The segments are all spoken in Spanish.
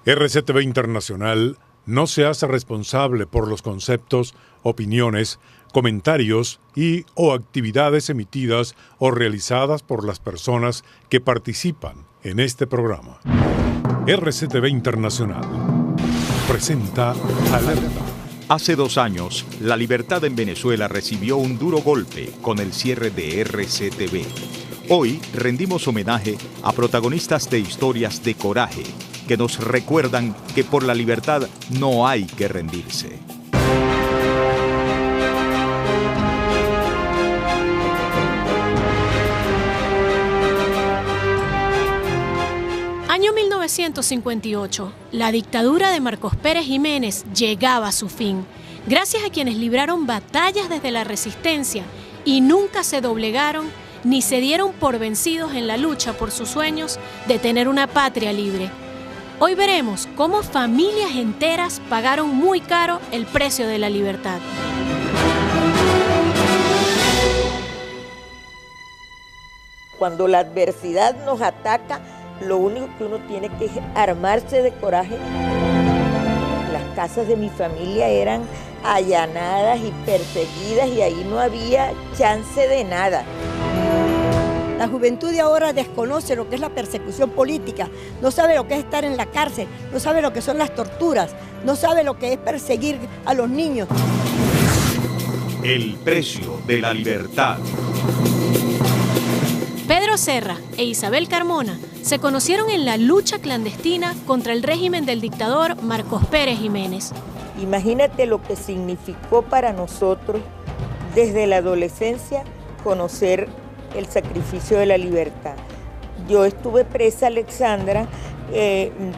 RCTV Internacional no se hace responsable por los conceptos, opiniones, comentarios y o actividades emitidas o realizadas por las personas que participan en este programa. RCTV Internacional presenta Alerta. Hace 2 años, la libertad en Venezuela recibió un duro golpe con el cierre de RCTV. Hoy rendimos homenaje a protagonistas de historias de coraje que nos recuerdan que por la libertad no hay que rendirse. Año 1958, la dictadura de Marcos Pérez Jiménez llegaba a su fin, gracias a quienes libraron batallas desde la resistencia y nunca se doblegaron ni se dieron por vencidos en la lucha por sus sueños de tener una patria libre. Hoy veremos cómo familias enteras pagaron muy caro el precio de la libertad. Cuando la adversidad nos ataca, lo único que uno tiene que es armarse de coraje. Las casas de mi familia eran allanadas y perseguidas y ahí no había chance de nada. La juventud de ahora desconoce lo que es la persecución política, no sabe lo que es estar en la cárcel, no sabe lo que son las torturas, no sabe lo que es perseguir a los niños. El precio de la libertad. Pedro Serra e Isabel Carmona se conocieron en la lucha clandestina contra el régimen del dictador Marcos Pérez Jiménez. Imagínate lo que significó para nosotros desde la adolescencia conocer el sacrificio de la libertad. Yo estuve presa, Alexandra,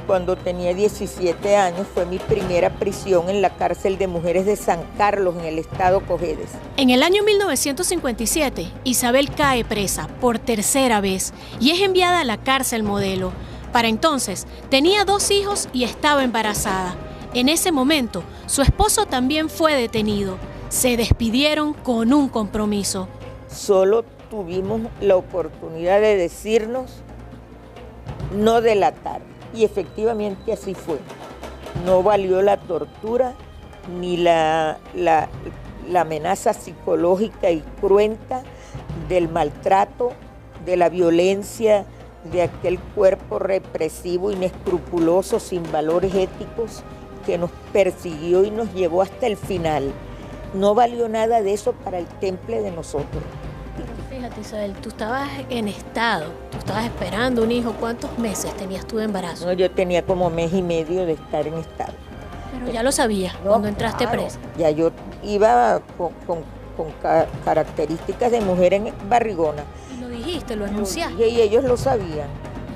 cuando tenía 17 años, fue mi primera prisión en la cárcel de mujeres de San Carlos, en el estado Cojedes. En el año 1957, Isabel cae presa por tercera vez y es enviada a la cárcel Modelo. Para entonces, tenía 2 hijos y estaba embarazada. En ese momento, su esposo también fue detenido. Se despidieron con un compromiso. Solo tuvimos la oportunidad de decirnos no delatar, y efectivamente así fue. No valió la tortura ni la amenaza psicológica y cruenta del maltrato, de la violencia, de aquel cuerpo represivo, inescrupuloso, sin valores éticos, que nos persiguió y nos llevó hasta el final. No valió nada de eso para el temple de nosotros. Fíjate, Isabel, tú estabas en estado, tú estabas esperando un hijo. ¿Cuántos meses tenías tú de embarazo? No, yo tenía como 1 mes y medio de estar en estado. Pero ya lo sabías cuando entraste presa. Ya yo iba con características de mujer en barrigona. Lo dijiste, lo anunciaste. Y ellos lo sabían.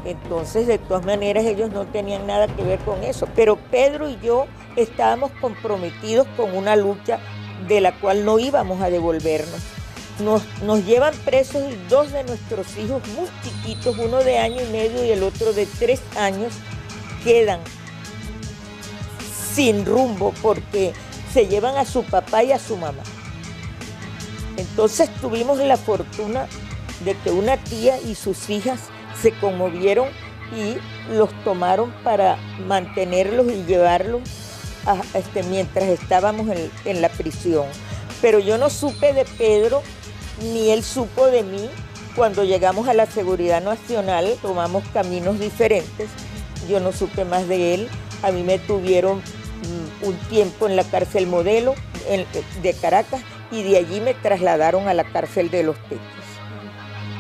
Entonces, de todas maneras, ellos no tenían nada que ver con eso. Pero Pedro y yo estábamos comprometidos con una lucha de la cual no íbamos a devolvernos. Nos llevan presos y 2 de nuestros hijos muy chiquitos, uno de 1 año y medio y el otro de 3 años, quedan sin rumbo porque se llevan a su papá y a su mamá. Entonces tuvimos la fortuna de que una tía y sus hijas se conmovieron y los tomaron para mantenerlos y llevarlos mientras estábamos en la prisión. Pero yo no supe de Pedro, ni él supo de mí. Cuando llegamos a la Seguridad Nacional, tomamos caminos diferentes. Yo no supe más de él. A mí me tuvieron un tiempo en la cárcel Modelo de Caracas y de allí me trasladaron a la cárcel de Los Teques.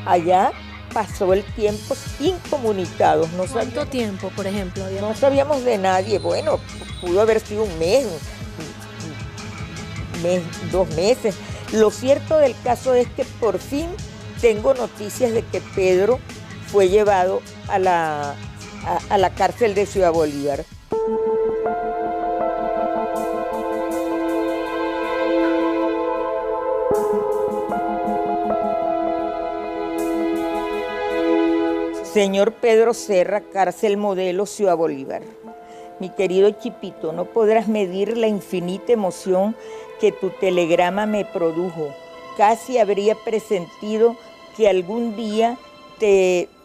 Allá pasó el tiempo incomunicados. ¿Cuánto tiempo, por ejemplo? No sabíamos de nadie. Bueno, pudo haber sido 1 mes, 2 meses. Lo cierto del caso es que por fin tengo noticias de que Pedro fue llevado a la cárcel de Ciudad Bolívar. Señor Pedro Serra, cárcel Modelo, Ciudad Bolívar. Mi querido Chipito, no podrás medir la infinita emoción que tu telegrama me produjo. Casi habría presentido que algún día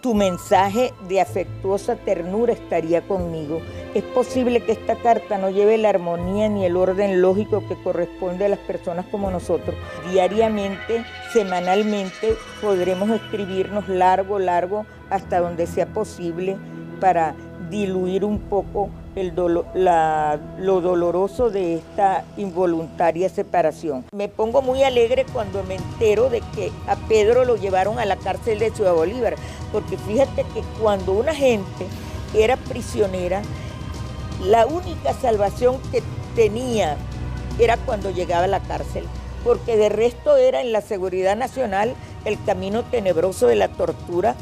tu mensaje de afectuosa ternura estaría conmigo. Es posible que esta carta no lleve la armonía ni el orden lógico que corresponde a las personas como nosotros. Diariamente, semanalmente, podremos escribirnos largo, hasta donde sea posible para diluir un poco lo doloroso de esta involuntaria separación. Me pongo muy alegre cuando me entero de que a Pedro lo llevaron a la cárcel de Ciudad Bolívar, porque fíjate que cuando una gente era prisionera, la única salvación que tenía era cuando llegaba a la cárcel, porque de resto era en la seguridad nacional el camino tenebroso de la tortura.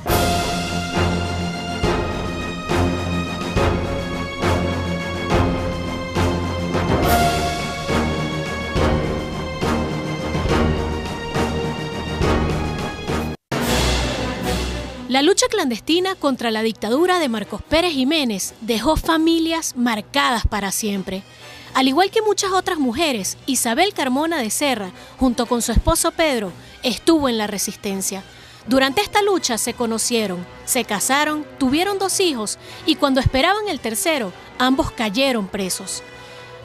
La lucha clandestina contra la dictadura de Marcos Pérez Jiménez dejó familias marcadas para siempre. Al igual que muchas otras mujeres, Isabel Carmona de Serra, junto con su esposo Pedro, estuvo en la resistencia. Durante esta lucha se conocieron, se casaron, tuvieron 2 hijos y cuando esperaban el tercero, ambos cayeron presos.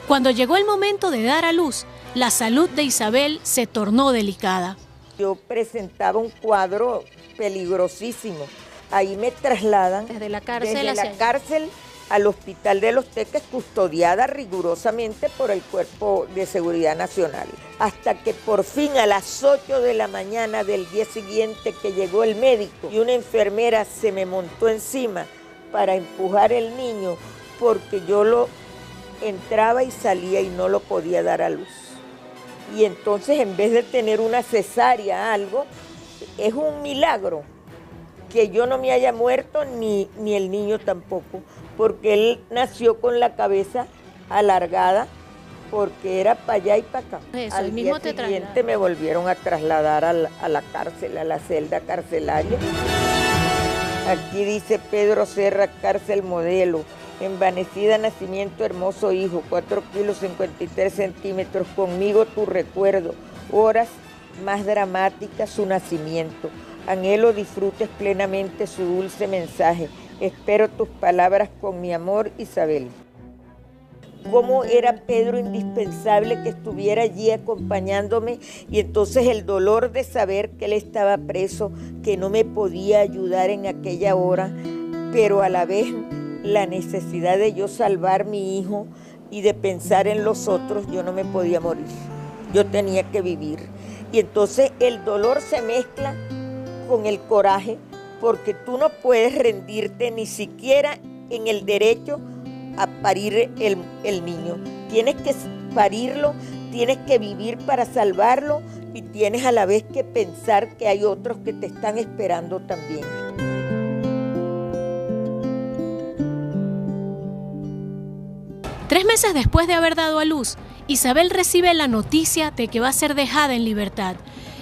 Cuando llegó el momento de dar a luz, la salud de Isabel se tornó delicada. Yo presentaba un cuadro peligrosísimo. Ahí me trasladan desde la cárcel al Hospital de Los Teques, custodiada rigurosamente por el Cuerpo de Seguridad Nacional. Hasta que por fin a las 8 de la mañana del día siguiente que llegó el médico y una enfermera se me montó encima para empujar el niño porque yo lo entraba y salía y no lo podía dar a luz. Y entonces en vez de tener una cesárea algo, es un milagro que yo no me haya muerto ni el niño tampoco, porque él nació con la cabeza alargada porque era para allá y para acá. Eso, al día siguiente me volvieron a trasladar a la cárcel, a la celda carcelaria. Aquí dice Pedro Serra, cárcel modelo. Envanecida nacimiento, hermoso hijo, 4 kilos 53 centímetros, conmigo tu recuerdo, horas más dramáticas su nacimiento. Anhelo disfrutes plenamente su dulce mensaje. Espero tus palabras con mi amor, Isabel. Cómo era Pedro indispensable que estuviera allí acompañándome, y entonces el dolor de saber que él estaba preso, que no me podía ayudar en aquella hora, pero a la vez la necesidad de yo salvar mi hijo y de pensar en los otros. Yo no me podía morir, yo tenía que vivir. Y entonces el dolor se mezcla con el coraje, porque tú no puedes rendirte ni siquiera en el derecho a parir el niño. Tienes que parirlo, tienes que vivir para salvarlo y tienes a la vez que pensar que hay otros que te están esperando también. Tres meses después de haber dado a luz, Isabel recibe la noticia de que va a ser dejada en libertad.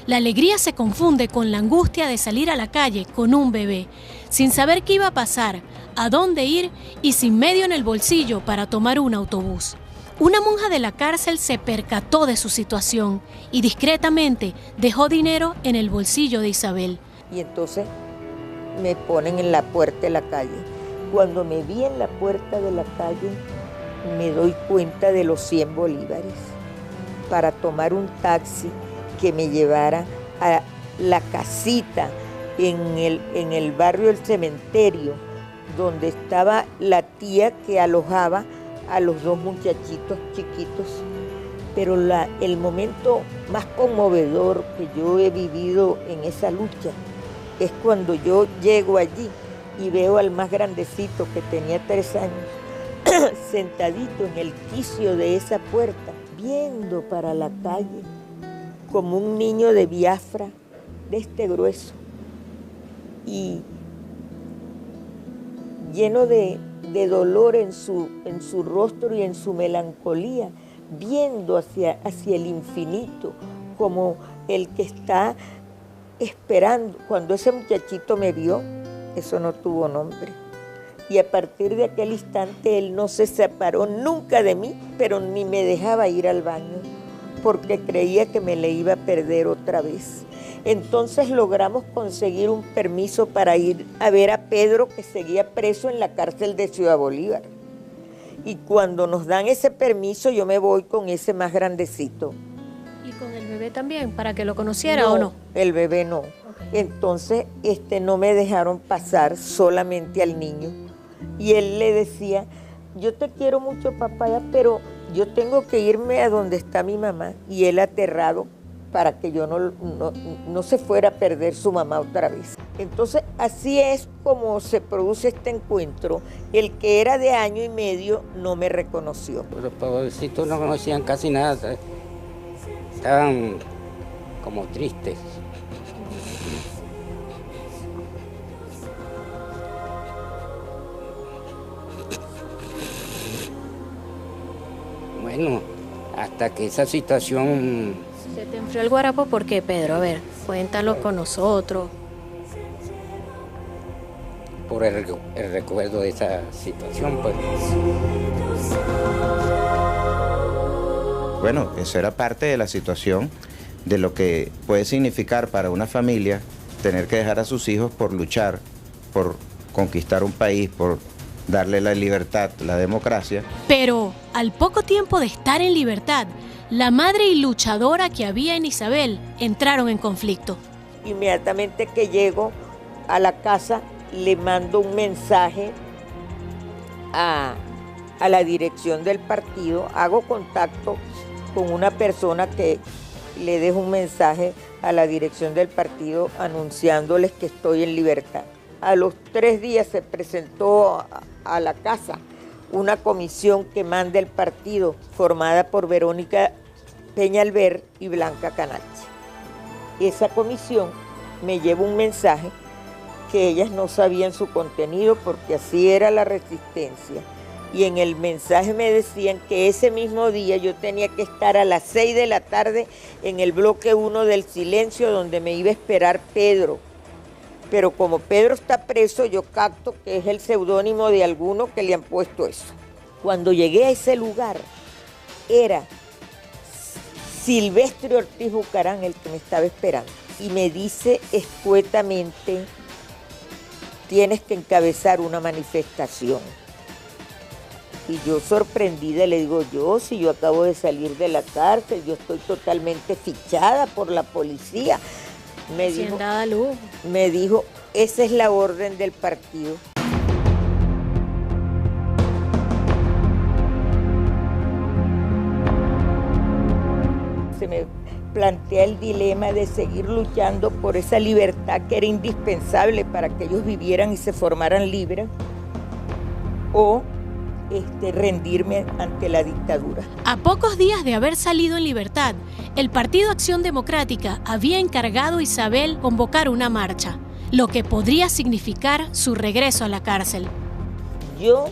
La alegría se confunde con la angustia de salir a la calle con un bebé, sin saber qué iba a pasar, a dónde ir y sin medio en el bolsillo para tomar un autobús. Una monja de la cárcel se percató de su situación y discretamente dejó dinero en el bolsillo de Isabel. Y entonces me ponen en la puerta de la calle. Cuando me vi en la puerta de la calle, me doy cuenta de los 100 bolívares para tomar un taxi que me llevara a la casita en el barrio del Cementerio, donde estaba la tía que alojaba a los 2 muchachitos chiquitos. Pero el momento más conmovedor que yo he vivido en esa lucha es cuando yo llego allí y veo al más grandecito, que tenía 3 años, sentadito en el quicio de esa puerta, viendo para la calle como un niño de Biafra, de este grueso, y lleno de dolor en su rostro y en su melancolía, viendo hacia el infinito, como el que está esperando. Cuando ese muchachito me vio, eso no tuvo nombre. Y a partir de aquel instante él no se separó nunca de mí, pero ni me dejaba ir al baño, porque creía que me le iba a perder otra vez. Entonces logramos conseguir un permiso para ir a ver a Pedro, que seguía preso en la cárcel de Ciudad Bolívar. Y cuando nos dan ese permiso, yo me voy con ese más grandecito. ¿Y con el bebé también, para que lo conociera No, o no? El bebé no. Okay. Entonces no me dejaron pasar, solamente al niño. Y él le decía, yo te quiero mucho, papá, pero yo tengo que irme a donde está mi mamá. Y él aterrado para que yo no se fuera a perder su mamá otra vez. Entonces, así es como se produce este encuentro. El que era de año y medio no me reconoció. Los pobrecitos no conocían casi nada, estaban como tristes. Bueno, hasta que esa situación... ¿Se te enfrió el guarapo? ¿Por qué, Pedro? A ver, cuéntalo con nosotros. Por el recuerdo de esa situación, pues. Bueno, eso era parte de la situación, de lo que puede significar para una familia tener que dejar a sus hijos por luchar, por conquistar un país, por darle la libertad, la democracia. Pero, al poco tiempo de estar en libertad, la madre y luchadora que había en Isabel entraron en conflicto. Inmediatamente que llego a la casa, le mando un mensaje a la dirección del partido, hago contacto con una persona que le dejo un mensaje a la dirección del partido anunciándoles que estoy en libertad. A los 3 días se presentó a la casa una comisión que manda el partido, formada por Verónica Peñalver y Blanca Canache. Esa comisión me lleva un mensaje que ellas no sabían su contenido porque así era la resistencia. Y en el mensaje me decían que ese mismo día yo tenía que estar a las 6 de la tarde en el bloque 1 del Silencio, donde me iba a esperar Pedro. Pero como Pedro está preso, yo capto que es el seudónimo de alguno que le han puesto eso. Cuando llegué a ese lugar, era Silvestre Ortiz Bucarán el que me estaba esperando. Y me dice escuetamente, tienes que encabezar una manifestación. Y yo sorprendida le digo, si yo acabo de salir de la cárcel, yo estoy totalmente fichada por la policía. Me dijo, esa es la orden del partido. Se me plantea el dilema de seguir luchando por esa libertad que era indispensable para que ellos vivieran y se formaran libres, o rendirme ante la dictadura. A pocos días de haber salido en libertad, el Partido Acción Democrática había encargado a Isabel convocar una marcha, lo que podría significar su regreso a la cárcel. Yo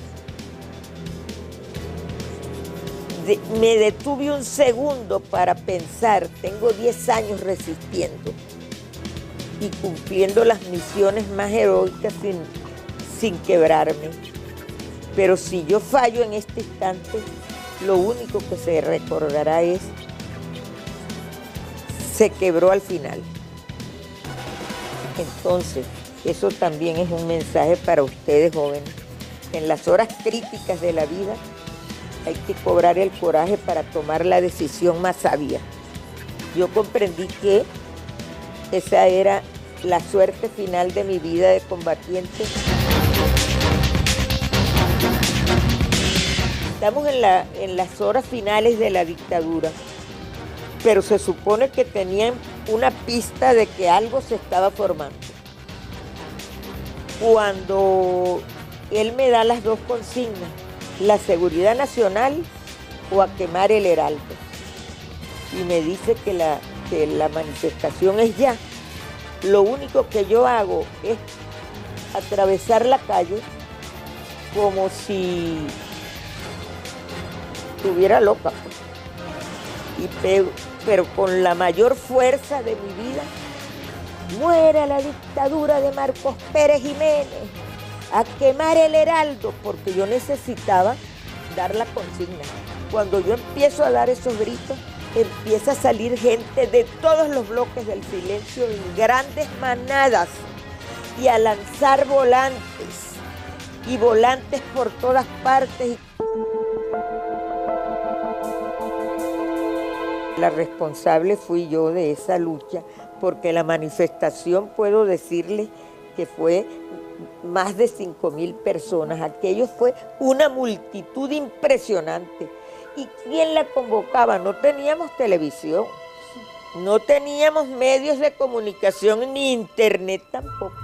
me detuve un segundo para pensar, tengo 10 años resistiendo y cumpliendo las misiones más heroicas sin quebrarme. Pero si yo fallo en este instante, lo único que se recordará es, se quebró al final. Entonces, eso también es un mensaje para ustedes jóvenes. En las horas críticas de la vida hay que cobrar el coraje para tomar la decisión más sabia. Yo comprendí que esa era la suerte final de mi vida de combatiente. Estamos en las horas finales de la dictadura, pero se supone que tenían una pista de que algo se estaba formando. Cuando él me da las dos consignas, la seguridad nacional o a quemar el Heraldo, y me dice que la manifestación es ya, lo único que yo hago es atravesar la calle como si estuviera loca, pero con la mayor fuerza de mi vida. Muera la dictadura de Marcos Pérez Jiménez, a quemar el Heraldo, porque yo necesitaba dar la consigna. Cuando yo empiezo a dar esos gritos, empieza a salir gente de todos los bloques del silencio en grandes manadas y a lanzar volantes, y volantes por todas partes. La responsable fui yo de esa lucha, porque la manifestación, puedo decirles que fue más de 5.000 personas. Aquello fue una multitud impresionante. ¿Y quién la convocaba? No teníamos televisión, no teníamos medios de comunicación, ni internet tampoco.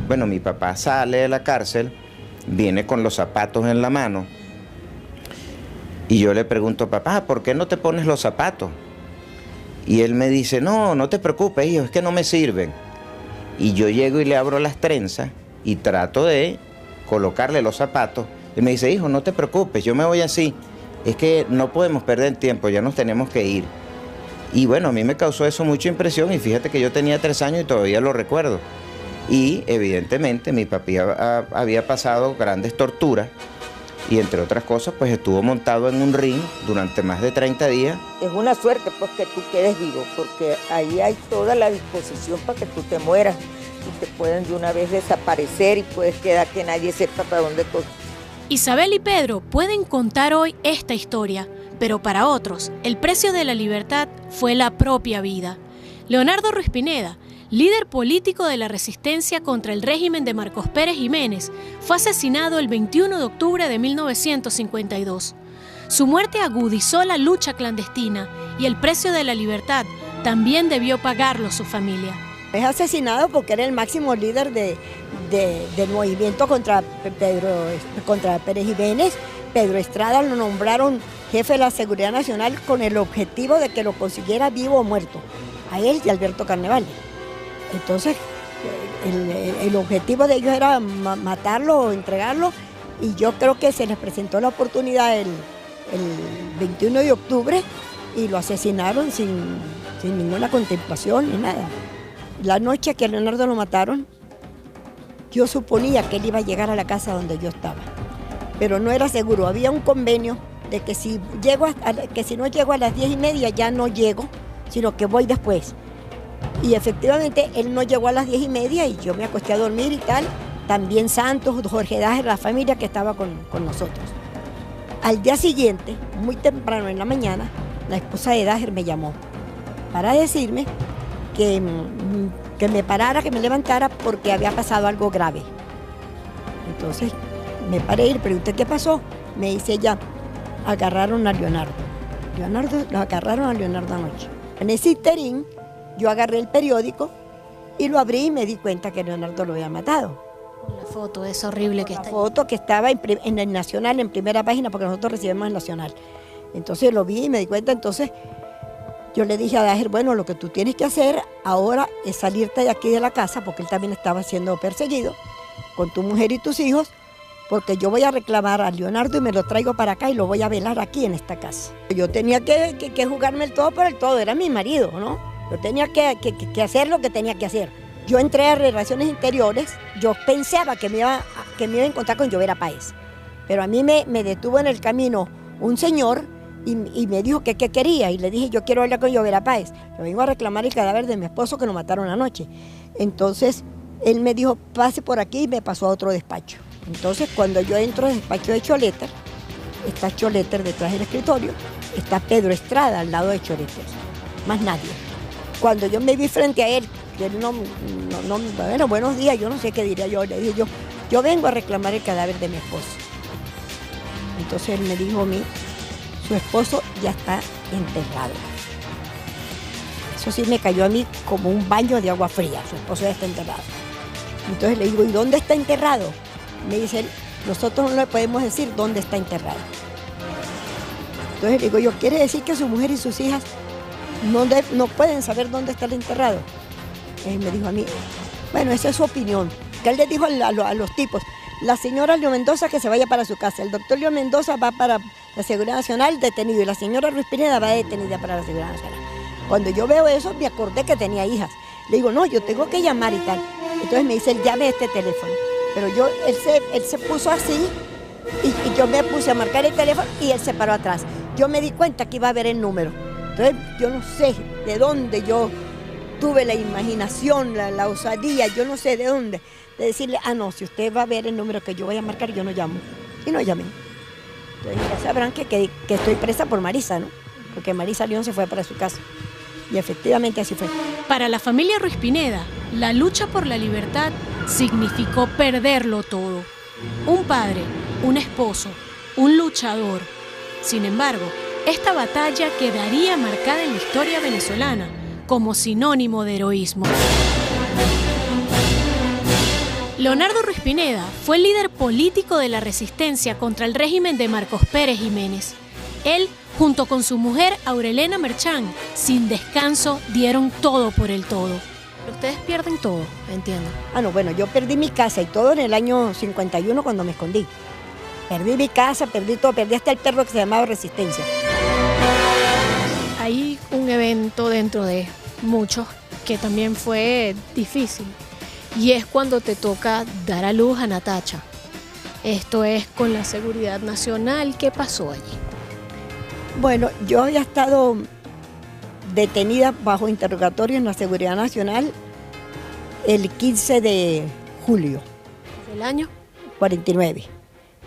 Bueno, mi papá sale de la cárcel, viene con los zapatos en la mano, y yo le pregunto, papá, ¿por qué no te pones los zapatos? Y él me dice, no, no te preocupes, hijo, es que no me sirven. Y yo llego y le abro las trenzas y trato de colocarle los zapatos. Y me dice, hijo, no te preocupes, yo me voy así. Es que no podemos perder tiempo, ya nos tenemos que ir. Y bueno, a mí me causó eso mucha impresión, y fíjate que yo tenía 3 años y todavía lo recuerdo. Y evidentemente mi papi había pasado grandes torturas, y entre otras cosas pues estuvo montado en un ring durante más de 30 días. Es una suerte pues que tú quedes vivo, porque ahí hay toda la disposición para que tú te mueras y te pueden de una vez desaparecer, y puedes quedar que nadie sepa para dónde correr. Isabel y Pedro pueden contar hoy esta historia, pero para otros el precio de la libertad fue la propia vida. Leonardo Ruiz Pineda, líder político de la resistencia contra el régimen de Marcos Pérez Jiménez, fue asesinado el 21 de octubre de 1952. Su muerte agudizó la lucha clandestina, y el precio de la libertad también debió pagarlo su familia. Es asesinado porque era el máximo líder del movimiento contra Pérez Jiménez. Pedro Estrada lo nombraron jefe de la Seguridad Nacional con el objetivo de que lo consiguiera vivo o muerto, a él y a Alberto Carnevale. Entonces, el objetivo de ellos era matarlo o entregarlo, y yo creo que se les presentó la oportunidad el 21 de octubre y lo asesinaron sin ninguna contemplación ni nada. La noche que a Leonardo lo mataron, yo suponía que él iba a llegar a la casa donde yo estaba, pero no era seguro. Había un convenio de que si no llego a las 10:30 ya no llego, sino que voy después. Y efectivamente él no llegó a las 10:30 y yo me acosté a dormir y tal. También Santos, Jorge Dajer, la familia que estaba con nosotros. Al día siguiente, muy temprano en la mañana, la esposa de Dajer me llamó para decirme que me parara, que me levantara porque había pasado algo grave. Entonces me paré y le pregunté qué pasó. Me dice ella, agarraron a Leonardo. Lo agarraron a Leonardo anoche. En ese interín, yo agarré el periódico y lo abrí y me di cuenta que Leonardo lo había matado. La foto es horrible que está. La foto que estaba en el Nacional, en primera página, porque nosotros recibimos el Nacional. Entonces lo vi y me di cuenta. Entonces yo le dije a Dajer, bueno, lo que tú tienes que hacer ahora es salirte de aquí de la casa, porque él también estaba siendo perseguido, con tu mujer y tus hijos, porque yo voy a reclamar a Leonardo y me lo traigo para acá y lo voy a velar aquí en esta casa. Yo tenía que jugarme el todo por el todo, era mi marido, ¿no? Yo tenía que hacer lo que tenía que hacer. Yo entré a Relaciones Interiores, yo pensaba que me iba a encontrar con Llovera Páez, pero a mí me detuvo en el camino un señor y me dijo que qué quería, y le dije, yo quiero hablar con Llovera Páez. Yo vengo a reclamar el cadáver de mi esposo que lo mataron anoche. Entonces él me dijo, pase por aquí, y me pasó a otro despacho. Entonces cuando yo entro al despacho de Choletter, está Choletter detrás del escritorio, está Pedro Estrada al lado de Choletter, más nadie. Cuando yo me vi frente a él, que él bueno, buenos días, yo no sé qué diría yo, le dije yo vengo a reclamar el cadáver de mi esposo. Entonces él me dijo a mí, su esposo ya está enterrado. Eso sí me cayó a mí como un baño de agua fría, su esposo ya está enterrado. Entonces le digo, ¿y dónde está enterrado? Me dice él, nosotros no le podemos decir dónde está enterrado. Entonces le digo yo, ¿quiere decir que su mujer y sus hijas no pueden saber dónde está el enterrado? Él me dijo a mí, bueno, esa es su opinión. Que él le dijo a los tipos, la señora Leo Mendoza que se vaya para su casa, el doctor Leo Mendoza va para la Seguridad Nacional detenido, y la señora Ruiz Pineda va detenida para la Seguridad Nacional. Cuando yo veo eso, me acordé que tenía hijas. Le digo, no, yo tengo que llamar y tal. Entonces me dice, él llame a este teléfono. Pero él se puso así y yo me puse a marcar el teléfono y él se paró atrás. Yo me di cuenta que iba a ver el número. Entonces yo no sé de dónde yo tuve la imaginación, la osadía, yo no sé de dónde, de decirle, no, si usted va a ver el número que yo voy a marcar, yo no llamo. Y no llamé. Entonces ya sabrán que estoy presa por Marisa, ¿no? Porque Marisa León se fue para su casa. Y efectivamente así fue. Para la familia Ruiz Pineda, la lucha por la libertad significó perderlo todo. Un padre, un esposo, un luchador. Sin embargo, esta batalla quedaría marcada en la historia venezolana como sinónimo de heroísmo. Leonardo Ruiz Pineda fue el líder político de la resistencia contra el régimen de Marcos Pérez Jiménez. Él, junto con su mujer Aurelena Merchán, sin descanso dieron todo por el todo. Pero ustedes pierden todo, entiendo. No, bueno, yo perdí mi casa y todo en el año 51 cuando me escondí. Perdí mi casa, perdí todo, perdí hasta el perro que se llamaba Resistencia. Hay un evento dentro de muchos que también fue difícil y es cuando te toca dar a luz a Natacha. Esto es con la Seguridad Nacional. ¿Qué pasó allí? Bueno, yo había estado detenida bajo interrogatorio en la Seguridad Nacional el 15 de julio. ¿Del año? 49.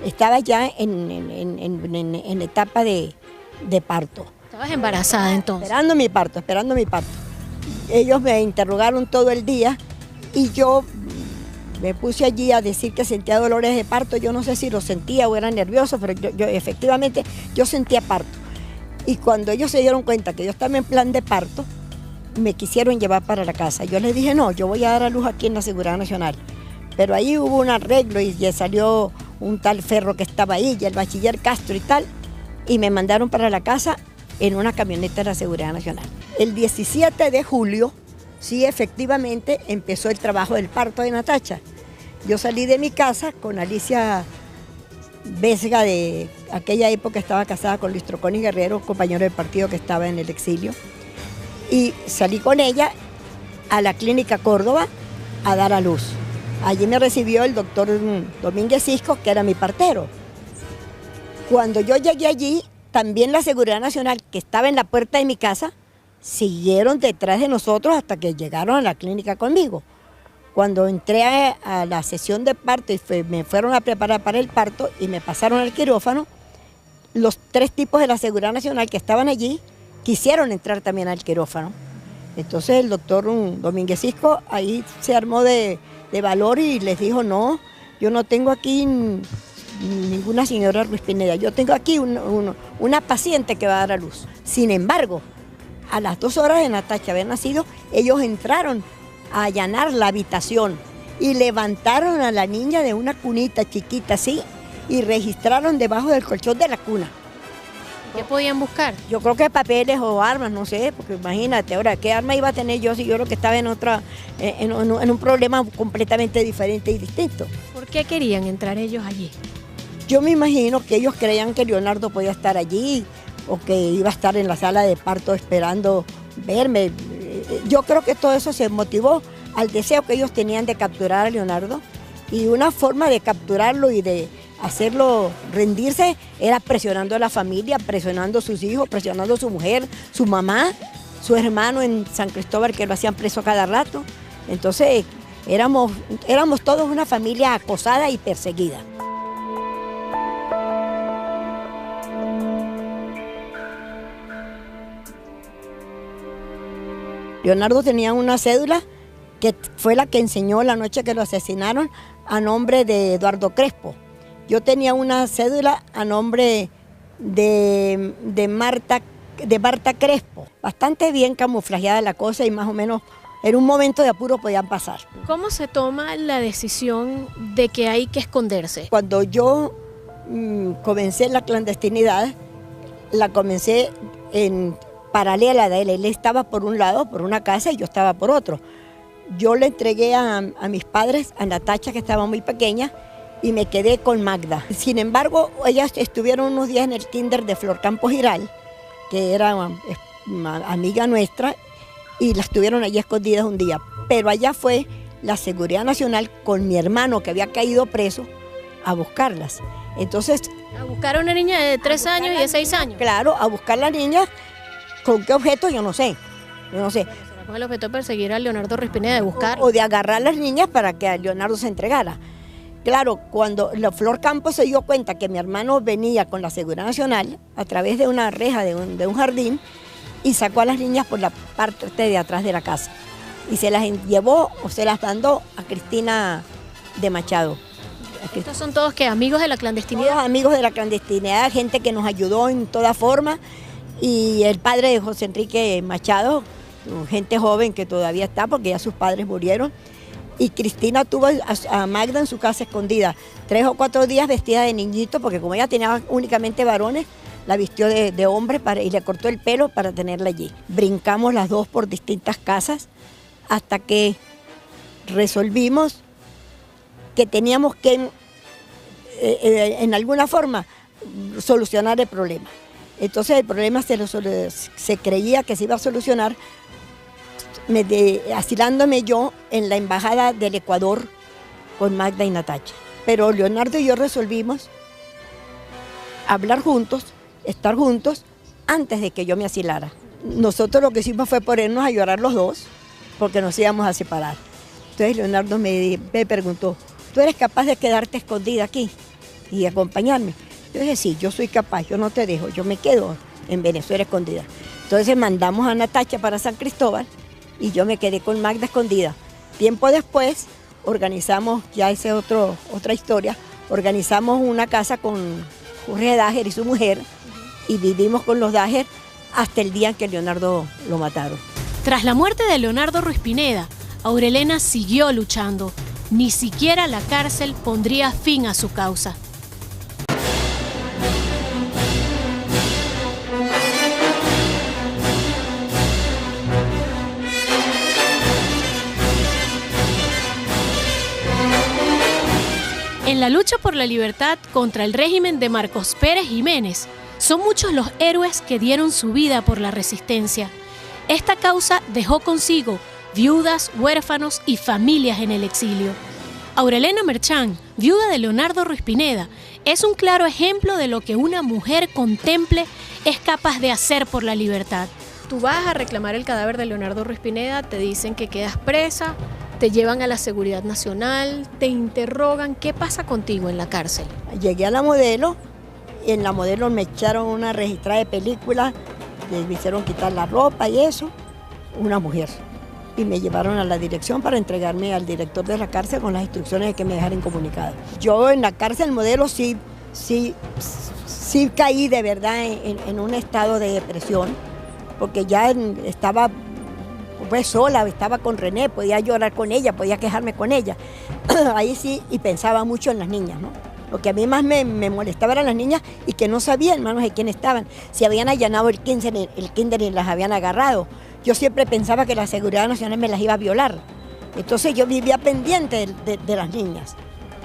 Estaba ya en etapa de parto. ¿Estabas embarazada entonces? Esperando mi parto. Ellos me interrogaron todo el día y yo me puse allí a decir que sentía dolores de parto. Yo no sé si lo sentía o era nervioso, pero yo efectivamente sentía parto. Y cuando ellos se dieron cuenta que yo estaba en plan de parto, me quisieron llevar para la casa. Yo les dije, no, yo voy a dar a luz aquí en la Seguridad Nacional. Pero ahí hubo un arreglo y ya salió un tal Ferro que estaba ahí, y el bachiller Castro y tal, y me mandaron para la casa en una camioneta de la Seguridad Nacional. El 17 de julio, sí, efectivamente, empezó el trabajo del parto de Natacha. Yo salí de mi casa con Alicia Vesga, de aquella época estaba casada con Luis Troconis Guerrero, compañero del partido que estaba en el exilio, y salí con ella a la Clínica Córdoba a dar a luz. Allí me recibió el doctor Domínguez Cisco, que era mi partero. Cuando yo llegué allí, también la Seguridad Nacional, que estaba en la puerta de mi casa, siguieron detrás de nosotros hasta que llegaron a la clínica conmigo. Cuando entré a la sesión de parto y me fueron a preparar para el parto y me pasaron al quirófano, los 3 tipos de la Seguridad Nacional que estaban allí quisieron entrar también al quirófano. Entonces el doctor Domínguez Cisco ahí se armó de valor y les dijo, no, yo no tengo aquí ninguna señora Ruiz Pineda, yo tengo aquí una paciente que va a dar a luz. Sin embargo, a las 2 horas de Natacha haber nacido, ellos entraron a allanar la habitación y levantaron a la niña de una cunita chiquita así y registraron debajo del colchón de la cuna. ¿Qué podían buscar? Yo creo que papeles o armas, no sé, porque imagínate, ahora, ¿qué arma iba a tener yo si yo creo que estaba en un problema completamente diferente y distinto? ¿Por qué querían entrar ellos allí? Yo me imagino que ellos creían que Leonardo podía estar allí o que iba a estar en la sala de parto esperando verme. Yo creo que todo eso se motivó al deseo que ellos tenían de capturar a Leonardo, y una forma de capturarlo y de hacerlo rendirse era presionando a la familia, presionando a sus hijos, presionando a su mujer, su mamá, su hermano en San Cristóbal, que lo hacían preso cada rato. Entonces éramos todos una familia acosada y perseguida. Leonardo tenía una cédula que fue la que enseñó la noche que lo asesinaron a nombre de Eduardo Crespo. Yo tenía una cédula a nombre de Marta Crespo. Bastante bien camuflajeada la cosa y más o menos en un momento de apuro podían pasar. ¿Cómo se toma la decisión de que hay que esconderse? Cuando yo comencé la clandestinidad, la comencé en paralela de él. Él estaba por un lado, por una casa, y yo estaba por otro. Yo le entregué a mis padres, a Natacha, que estaba muy pequeña, y me quedé con Magda. Sin embargo, ellas estuvieron unos días en el kinder de Flor Campos Giral, que era una amiga nuestra, y las tuvieron allí escondidas un día. Pero allá fue la Seguridad Nacional con mi hermano que había caído preso a buscarlas. Entonces, A buscar a una niña de 3 años y de 6 años. claro, a buscar a la niña, ¿con qué objeto? Yo no sé. ¿Será con el objeto de perseguir a Leonardo Ruiz Pineda, de buscar? O de agarrar a las niñas para que a Leonardo se entregara. Claro, cuando la Flor Campos se dio cuenta que mi hermano venía con la Seguridad Nacional a través de una reja de un jardín y sacó a las niñas por la parte de atrás de la casa. Y se las llevó o se las mandó a Cristina de Machado. ¿Estos son todos que amigos de la clandestinidad? Todos amigos de la clandestinidad, gente que nos ayudó en toda forma. Y el padre de José Enrique Machado, gente joven que todavía está porque ya sus padres murieron. Y Cristina tuvo a Magda en su casa escondida 3 o 4 días vestida de niñito, porque como ella tenía únicamente varones, la vistió de hombre y le cortó el pelo para tenerla allí. Brincamos las dos por distintas casas hasta que resolvimos que teníamos que, en alguna forma, solucionar el problema. Entonces el problema se creía que se iba a solucionar asilándome yo en la embajada del Ecuador con Magda y Natacha. Pero Leonardo y yo resolvimos hablar juntos, estar juntos, antes de que yo me asilara. Nosotros lo que hicimos fue ponernos a llorar los dos, porque nos íbamos a separar. Entonces Leonardo me preguntó, ¿tú eres capaz de quedarte escondida aquí y acompañarme? Yo dije, sí, yo soy capaz, yo no te dejo, yo me quedo en Venezuela escondida. Entonces mandamos a Natacha para San Cristóbal y yo me quedé con Magda escondida. Tiempo después organizamos, ya esa es otra historia, organizamos una casa con Jorge Dager y su mujer y vivimos con los Dager hasta el día en que Leonardo lo mataron. Tras la muerte de Leonardo Ruiz Pineda, Aurelena siguió luchando. Ni siquiera la cárcel pondría fin a su causa. En la lucha por la libertad contra el régimen de Marcos Pérez Jiménez, son muchos los héroes que dieron su vida por la resistencia. Esta causa dejó consigo viudas, huérfanos y familias en el exilio. Aurelena Merchán, viuda de Leonardo Ruiz Pineda, es un claro ejemplo de lo que una mujer contemple es capaz de hacer por la libertad. Tú vas a reclamar el cadáver de Leonardo Ruiz Pineda, te dicen que quedas presa, te llevan a la Seguridad Nacional, te interrogan. ¿Qué pasa contigo en la cárcel? Llegué a la Modelo, y en la Modelo me echaron una registrada de películas, me hicieron quitar la ropa y eso, una mujer. Y me llevaron a la dirección para entregarme al director de la cárcel con las instrucciones de que me dejaran comunicado. Yo en la cárcel Modelo sí caí de verdad en un estado de depresión, porque ya estaba pues sola, estaba con René, podía llorar con ella, podía quejarme con ella. Ahí sí, y pensaba mucho en las niñas, ¿no? Lo que a mí más me molestaba eran las niñas y que no sabía, hermanos, de quién estaban. Si habían allanado el kinder y las habían agarrado. Yo siempre pensaba que la Seguridad Nacional me las iba a violar. Entonces yo vivía pendiente de las niñas.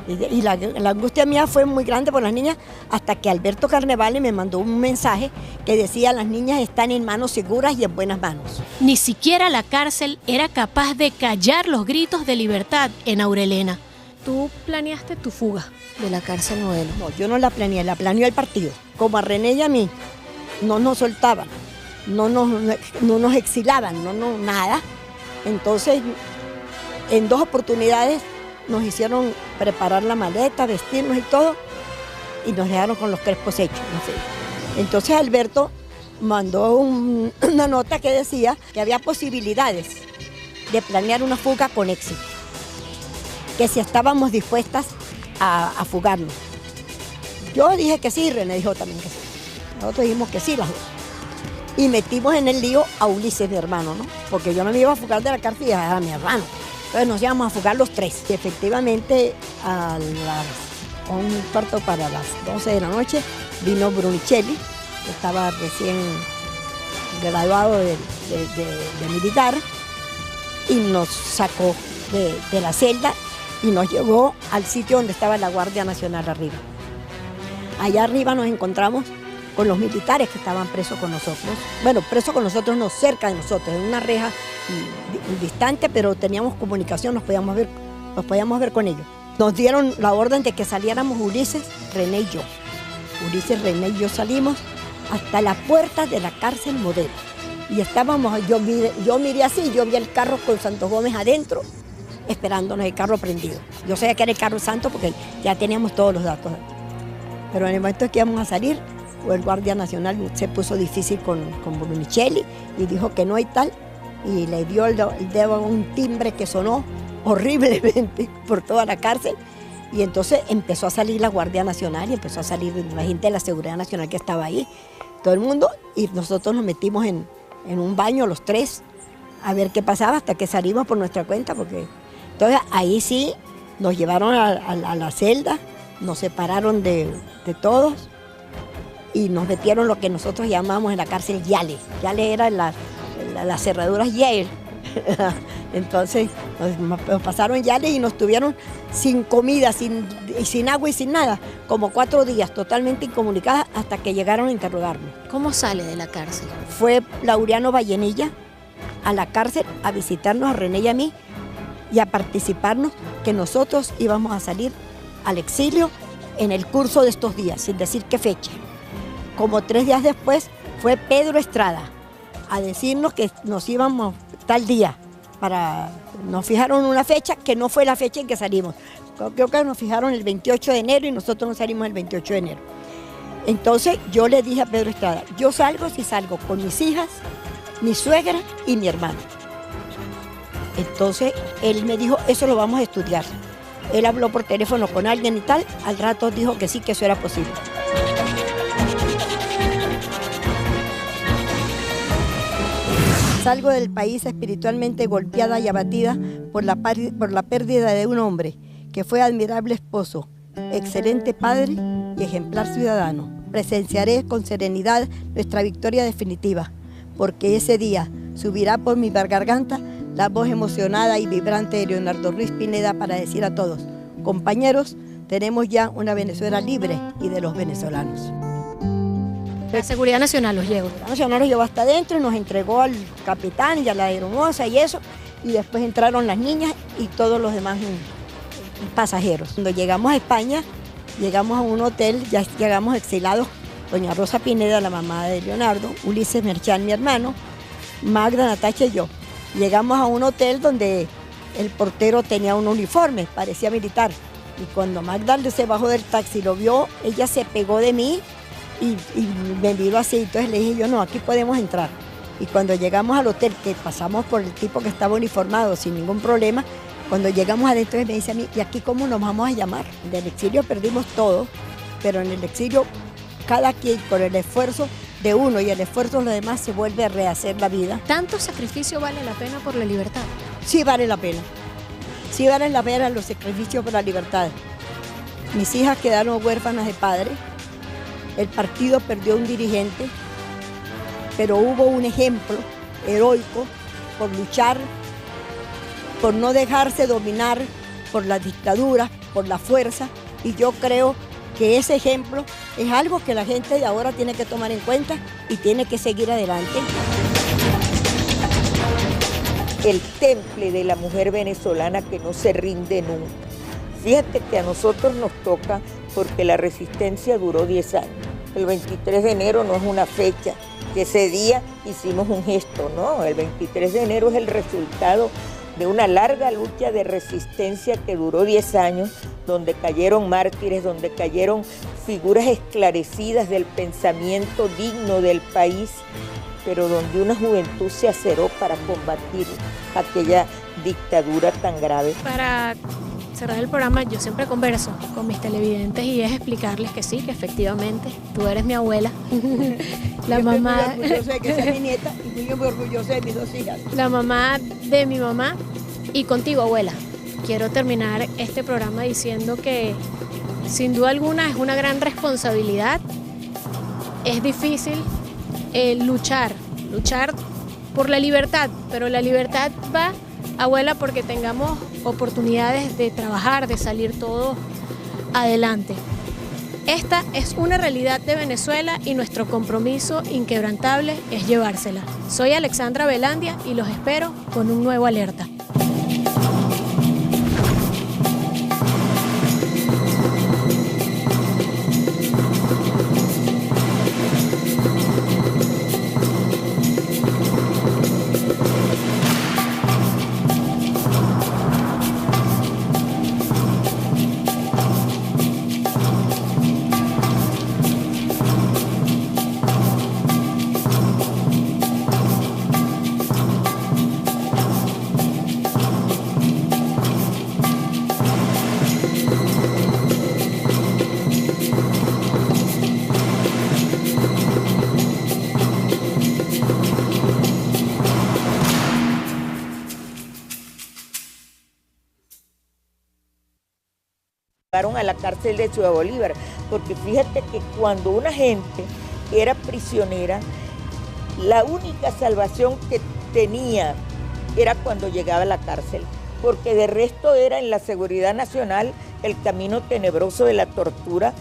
Y la angustia mía fue muy grande por las niñas hasta que Alberto Carnevale me mandó un mensaje que decía: las niñas están en manos seguras y en buenas manos. Ni siquiera la cárcel era capaz de callar los gritos de libertad en Aurelena. Tú planeaste tu fuga de la cárcel Modelo. No, yo no la planeé, la planeó el partido. Como a René y a mí no nos soltaban, no nos exilaban, nada. Entonces, en 2 oportunidades nos hicieron preparar la maleta, vestirnos y todo, y nos dejaron con los crespos hechos. No sé. Entonces Alberto mandó una nota que decía que había posibilidades de planear una fuga con éxito, que si estábamos dispuestas a fugarnos. Yo dije que sí, René dijo también que sí. Nosotros dijimos que sí las dos. Y metimos en el lío a Ulises, mi hermano, ¿no? Porque yo no me iba a fugar de la cárcel y a mi hermano. Entonces nos íbamos a fugar los 3. Y efectivamente, a un cuarto para las 12 de la noche, vino Brunicelli, que estaba recién graduado de militar, y nos sacó de la celda y nos llevó al sitio donde estaba la Guardia Nacional arriba. Allá arriba nos encontramos con los militares que estaban presos con nosotros. Bueno, presos con nosotros no, cerca de nosotros, en una reja distante, pero teníamos comunicación, nos podíamos ver con ellos. Nos dieron la orden de que saliéramos Ulises, René y yo. Ulises, René y yo salimos hasta la puerta de la cárcel Modelo. Y estábamos, yo miré así, yo vi el carro con Santos Gómez adentro, esperándonos, el carro prendido. Yo sabía que era el carro santo porque ya teníamos todos los datos. Pero en el momento que íbamos a salir, el Guardia Nacional se puso difícil con Brunicelli y dijo que no hay tal, y le dio el dedo a un timbre que sonó horriblemente por toda la cárcel, y entonces empezó a salir la Guardia Nacional y empezó a salir la gente de la Seguridad Nacional que estaba ahí, todo el mundo, y nosotros nos metimos en un baño los tres a ver qué pasaba hasta que salimos por nuestra cuenta, porque entonces ahí sí nos llevaron a la celda, nos separaron de todos y nos metieron lo que nosotros llamamos en la cárcel Yale. Yale era las cerraduras Yale. Entonces nos pasaron Yale y nos tuvieron sin comida, sin agua y sin nada, como 4 días totalmente incomunicadas hasta que llegaron a interrogarnos. ¿Cómo sale de la cárcel? Fue Laureano Vallenilla a la cárcel a visitarnos a René y a mí y a participarnos que nosotros íbamos a salir al exilio en el curso de estos días, sin decir qué fecha. Como 3 días después fue Pedro Estrada a decirnos que nos íbamos tal día. Nos fijaron una fecha que no fue la fecha en que salimos. Creo que nos fijaron el 28 de enero y nosotros nos salimos el 28 de enero. Entonces yo le dije a Pedro Estrada, yo salgo si salgo con mis hijas, mi suegra y mi hermano. Entonces él me dijo, eso lo vamos a estudiar. Él habló por teléfono con alguien y tal, al rato dijo que sí, que eso era posible. Salgo del país espiritualmente golpeada y abatida por la pérdida de un hombre que fue admirable esposo, excelente padre y ejemplar ciudadano. Presenciaré con serenidad nuestra victoria definitiva, porque ese día subirá por mi garganta la voz emocionada y vibrante de Leonardo Ruiz Pineda para decir a todos, compañeros, tenemos ya una Venezuela libre y de los venezolanos. La Seguridad Nacional los llevó. La Nacional los llevó hasta adentro y nos entregó al capitán y a la aeromoza y eso, y después entraron las niñas y todos los demás pasajeros. Cuando llegamos a España, llegamos a un hotel, ya llegamos exilados, doña Rosa Pineda, la mamá de Leonardo, Ulises Merchán, mi hermano, Magda, Natacha y yo. Llegamos a un hotel donde el portero tenía un uniforme, parecía militar, y cuando Magda se bajó del taxi y lo vio, ella se pegó de mí y me miró así, entonces le dije yo, no, aquí podemos entrar. Y cuando llegamos al hotel, que pasamos por el tipo que estaba uniformado sin ningún problema, cuando llegamos adentro me dice a mí, ¿y aquí cómo nos vamos a llamar? Del exilio perdimos todo, pero en el exilio cada quien con el esfuerzo de uno y el esfuerzo de los demás se vuelve a rehacer la vida. ¿Tanto sacrificio vale la pena por la libertad? Sí vale la pena. Sí valen la pena los sacrificios por la libertad. Mis hijas quedaron huérfanas de padre. El partido perdió un dirigente, pero hubo un ejemplo heroico por luchar, por no dejarse dominar por la dictadura, por la fuerza, y yo creo que ese ejemplo es algo que la gente de ahora tiene que tomar en cuenta y tiene que seguir adelante. El temple de la mujer venezolana que no se rinde nunca. Fíjate que a nosotros nos toca porque la resistencia duró 10 años. El 23 de enero no es una fecha, que ese día hicimos un gesto, no, el 23 de enero es el resultado de una larga lucha de resistencia que duró 10 años, donde cayeron mártires, donde cayeron figuras esclarecidas del pensamiento digno del país, pero donde una juventud se aceró para combatir aquella dictadura tan grave. Para cerrar el programa, yo siempre converso con mis televidentes y es explicarles que sí, que efectivamente tú eres mi abuela, la mamá. Yo estoy muy orgullosa de que sea mi nieta y estoy muy orgullosa de mis 2 hijas. La mamá de mi mamá y contigo, abuela. Quiero terminar este programa diciendo que sin duda alguna es una gran responsabilidad, es difícil luchar por la libertad, pero la libertad va, abuela, porque tengamos oportunidades de trabajar, de salir todos adelante. Esta es una realidad de Venezuela y nuestro compromiso inquebrantable es llevársela. Soy Alexandra Velandia y los espero con un nuevo Alerta. A la cárcel de Ciudad Bolívar, porque fíjate que cuando una gente era prisionera, la única salvación que tenía era cuando llegaba a la cárcel, porque de resto era en la seguridad nacional el camino tenebroso de la tortura.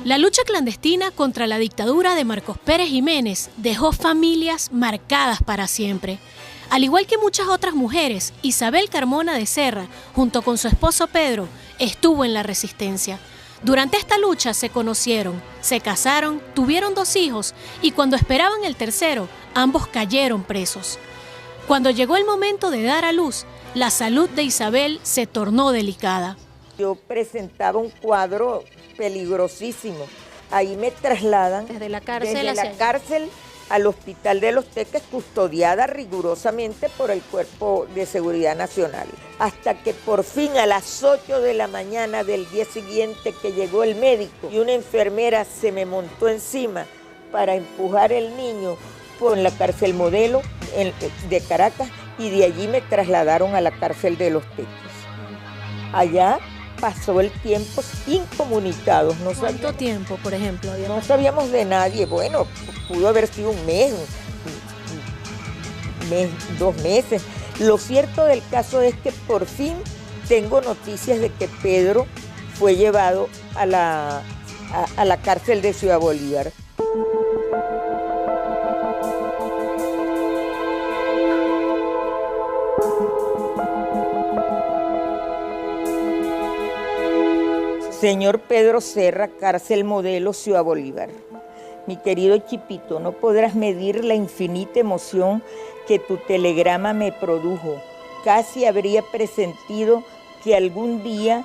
La lucha clandestina contra la dictadura de Marcos Pérez Jiménez dejó familias marcadas para siempre. Al igual que muchas otras mujeres, Isabel Carmona de Serra, junto con su esposo Pedro, estuvo en la resistencia. Durante esta lucha se conocieron, se casaron, tuvieron 2 hijos y cuando esperaban el tercero, ambos cayeron presos. Cuando llegó el momento de dar a luz, la salud de Isabel se tornó delicada. Yo presentaba un cuadro peligrosísimo. Ahí me trasladan desde la cárcel al Hospital de Los Teques, custodiada rigurosamente por el Cuerpo de Seguridad Nacional. Hasta que por fin a las 8 de la mañana del día siguiente que llegó el médico y una enfermera se me montó encima para empujar el niño por la cárcel Modelo de Caracas y de allí me trasladaron a la cárcel de Los Teques. Allá pasó el tiempo incomunicados. ¿Cuánto tiempo, por ejemplo? No sabíamos de nadie. Bueno, pudo haber sido un mes, 2 meses. Lo cierto del caso es que por fin tengo noticias de que Pedro fue llevado a la cárcel de Ciudad Bolívar. Señor Pedro Serra, cárcel Modelo, Ciudad Bolívar. Mi querido Chipito, no podrás medir la infinita emoción que tu telegrama me produjo. Casi habría presentido que algún día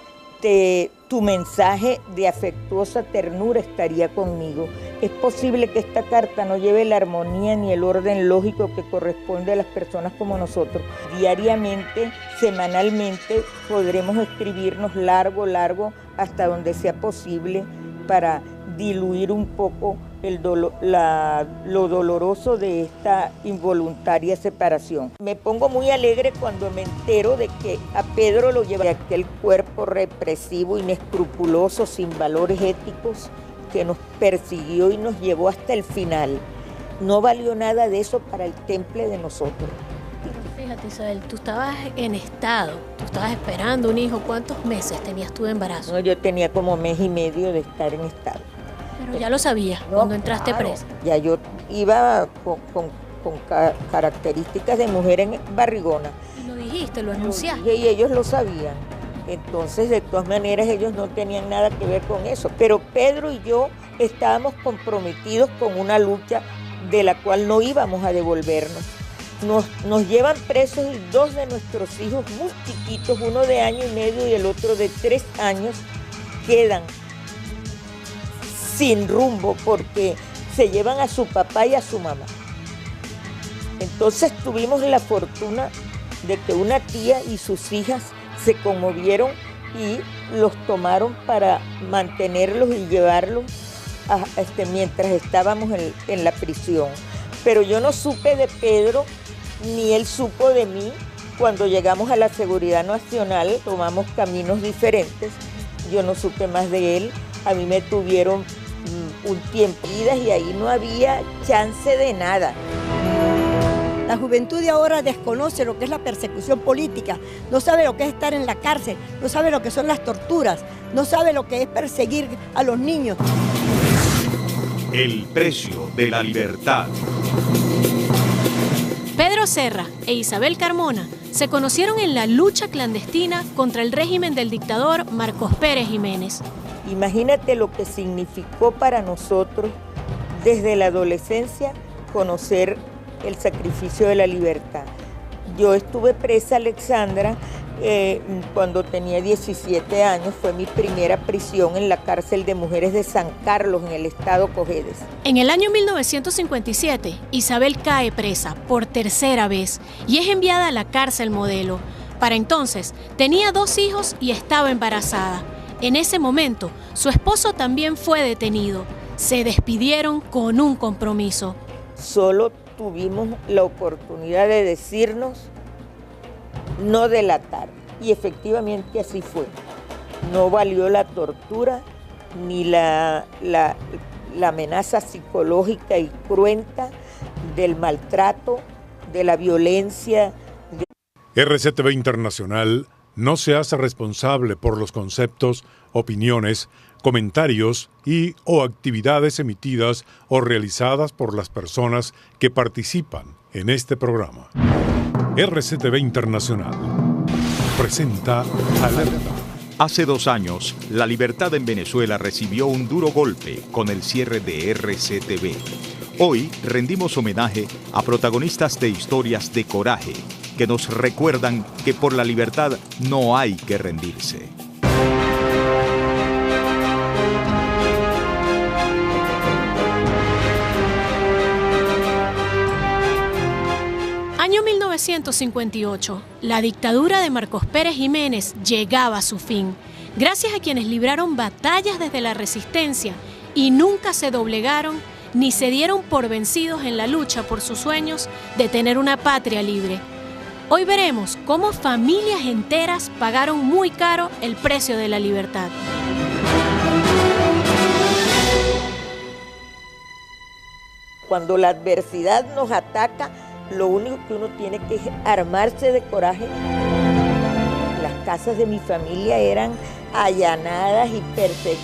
tu mensaje de afectuosa ternura estaría conmigo. Es posible que esta carta no lleve la armonía ni el orden lógico que corresponde a las personas como nosotros. Diariamente, semanalmente, podremos escribirnos largo, hasta donde sea posible para diluir un poco lo doloroso de esta involuntaria separación. Me pongo muy alegre cuando me entero de que a Pedro lo lleva de aquel cuerpo represivo, inescrupuloso, sin valores éticos, que nos persiguió y nos llevó hasta el final. No valió nada de eso para el temple de nosotros. Fíjate, Isabel, tú estabas en estado, tú estabas esperando un hijo. ¿Cuántos meses tenías tú de embarazo? No, yo tenía como 1 mes y medio de estar en estado. Pero ya lo sabías cuando entraste presa. Ya yo iba con características de mujer barrigona. Y lo dijiste, lo anunciaste. Y ellos lo sabían. Entonces, de todas maneras, ellos no tenían nada que ver con eso. Pero Pedro y yo estábamos comprometidos con una lucha de la cual no íbamos a devolvernos. Nos llevan presos y 2 de nuestros hijos muy chiquitos, uno de 1 año y medio y el otro de 3 años, quedan sin rumbo porque se llevan a su papá y a su mamá. Entonces tuvimos la fortuna de que una tía y sus hijas se conmovieron y los tomaron para mantenerlos y llevarlos mientras estábamos en la prisión. Pero yo no supe de Pedro, ni él supo de mí. Cuando llegamos a la Seguridad Nacional, tomamos caminos diferentes. Yo no supe más de él. A mí me tuvieron un tiempo y ahí no había chance de nada. La juventud de ahora desconoce lo que es la persecución política, no sabe lo que es estar en la cárcel, no sabe lo que son las torturas, no sabe lo que es perseguir a los niños. El precio de la libertad. Pedro Serra e Isabel Carmona se conocieron en la lucha clandestina contra el régimen del dictador Marcos Pérez Jiménez. Imagínate lo que significó para nosotros desde la adolescencia conocer el sacrificio de la libertad. Yo estuve presa, Alexandra, cuando tenía 17 años, fue mi primera prisión en la cárcel de mujeres de San Carlos, en el estado Cojedes. En el año 1957, Isabel cae presa por tercera vez y es enviada a la cárcel Modelo. Para entonces, tenía 2 hijos y estaba embarazada. En ese momento, su esposo también fue detenido. Se despidieron con un compromiso. Solo tuvimos la oportunidad de decirnos no delatar, y efectivamente así fue. No valió la tortura ni la amenaza psicológica y cruenta del maltrato, de la violencia. RCTV Internacional no se hace responsable por los conceptos, opiniones, comentarios y o actividades emitidas o realizadas por las personas que participan en este programa. RCTV Internacional presenta Alerta. Hace 2 años, la libertad en Venezuela recibió un duro golpe con el cierre de RCTV. Hoy rendimos homenaje a protagonistas de historias de coraje que nos recuerdan que por la libertad no hay que rendirse. Año 1958. La dictadura de Marcos Pérez Jiménez llegaba a su fin, gracias a quienes libraron batallas desde la resistencia y nunca se doblegaron ni se dieron por vencidos en la lucha por sus sueños de tener una patria libre. Hoy veremos cómo familias enteras pagaron muy caro el precio de la libertad. Cuando la adversidad nos ataca, lo único que uno tiene que es armarse de coraje. Las casas de mi familia eran allanadas y perfectas.